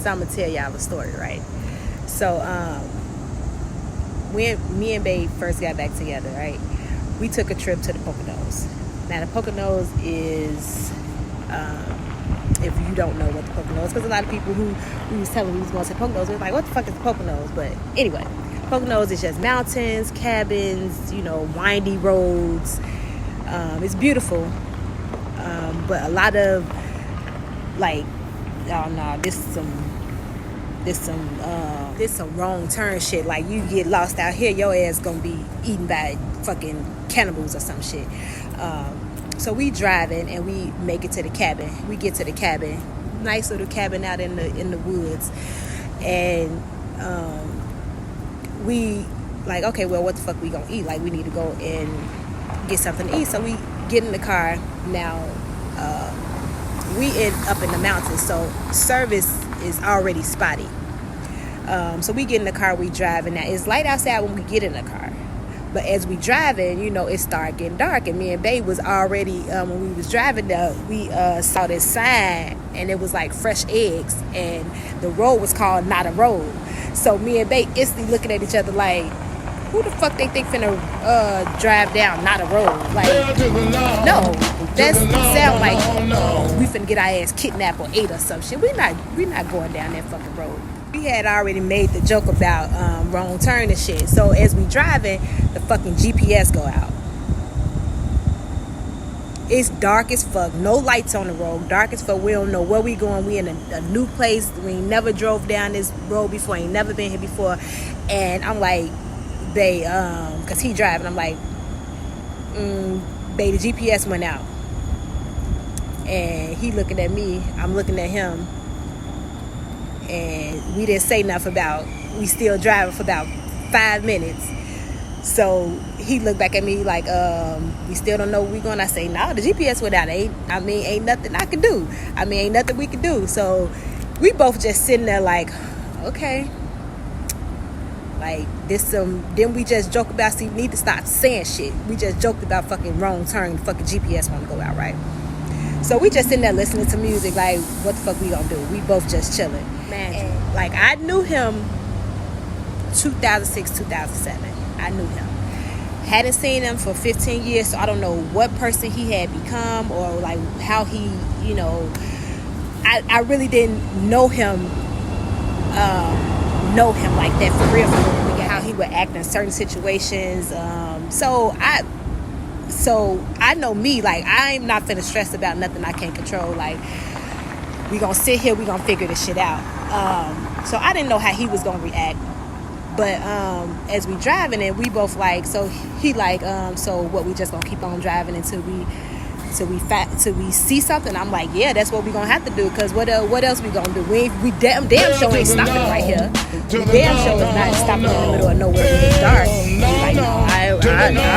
So I'm gonna tell y'all a story, right? So when me and Bae first got back together, right, we took a trip to the Poconos. Now the Poconos is, if you don't know what the Poconos, because a lot of people who we was telling we was going to the Poconos, we was like, what the fuck is the Poconos? But anyway, Poconos is just mountains, cabins, windy roads. It's beautiful, but a lot of like, oh no, this some wrong turn shit. Like, you get lost out here, your ass gonna be eaten by fucking cannibals or some shit. So we driving and we make it to the cabin. We get to the cabin, nice little cabin out in the woods, and we like, okay, well, what the fuck we gonna eat? Like, we need to go and get something to eat. So we get in the car. Now we end up in the mountains, so service is already spotty. So we get in the car, we driving. Now it's light outside when we get in the car, but as we driving, it start getting dark. And me and Bae was already, when we was driving there, we saw this sign, and it was like fresh eggs, and the road was called Not a Road. So me and Bae instantly looking at each other like, who the fuck they think finna drive down Not a Road? Like, no, that sound like we finna get our ass kidnapped or ate or some shit. We not going down that fucking road. We had already made the joke about wrong turn and shit. So as we driving, the fucking GPS go out. It's dark as fuck. No lights on the road. Dark as fuck. We don't know where we going. We in a new place. We ain't never drove down this road before. Ain't never been here before. And I'm like, Bae, cause he driving. I'm like, Bae, the GPS went out. And he looking at me. I'm looking at him. And we didn't say nothing about, we still driving for about 5 minutes. So he looked back at me like, we still don't know where we going. I say, no, the GPS went out. Ain't nothing I can do. Ain't nothing we can do. So we both just sitting there like, okay. Like, then we just joke about, see, we need to stop saying shit. We just joked about fucking wrong turn, fucking GPS want to go out, right? So we just sitting there listening to music like, what the fuck we gonna do? We both just chilling. Man, and like, I knew him 2006, 2007. I knew him. Hadn't seen him for 15 years, so I don't know what person he had become or like how he, I really didn't know him like that for real. How he would act in certain situations. So I know me, like, I'm not finna stress about nothing I can't control. Like, we gonna sit here, we gonna figure this shit out. So I didn't know how he was gonna react. But as we driving and we both like, so he like, so what, we just gonna keep on driving until we see something? I'm like, yeah, that's what we gonna have to do, because what else we gonna do? We damn sure ain't stopping right here. We damn sure is not stopping in the middle of nowhere when it's dark. Like, no, I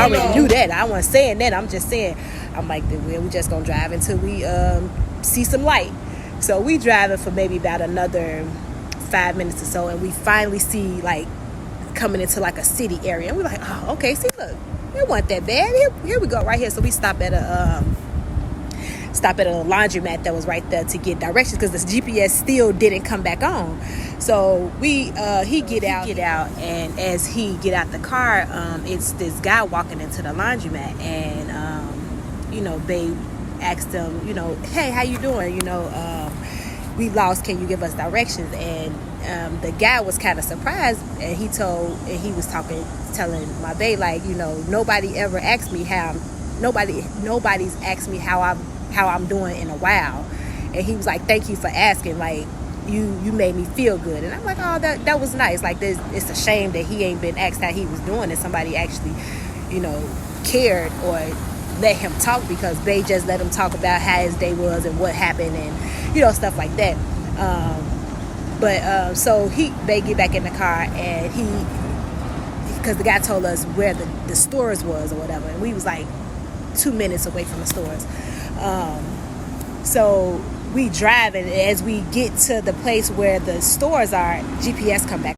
already knew that. I wasn't saying that. I'm just saying, I'm like, we just gonna drive until we see some light. So we driving for maybe about another 5 minutes or so, and we finally see, like, coming into like a city area, and we're like, oh, okay, see, look, it wasn't that bad. Here we go, right here. So we stop at a laundromat that was right there to get directions, because the GPS still didn't come back on. So he get out, and as he get out the car, it's this guy walking into the laundromat, and Bae asked him, hey, how you doing? We lost, can you give us directions? And the guy was kind of surprised, and he was telling my Bae, like, nobody ever asked me nobody's asked me how I'm doing in a while. And he was like, thank you for asking, like, you made me feel good. And I'm like, oh, that was nice. Like, it's a shame that he ain't been asked how he was doing, and somebody actually cared or let him talk, because Bae just let him talk about how his day was and what happened and stuff like that. So Bae get back in the car, and because the guy told us where the stores was or whatever, and we was like 2 minutes away from the stores. So we drive, and as we get to the place where the stores are, GPS come back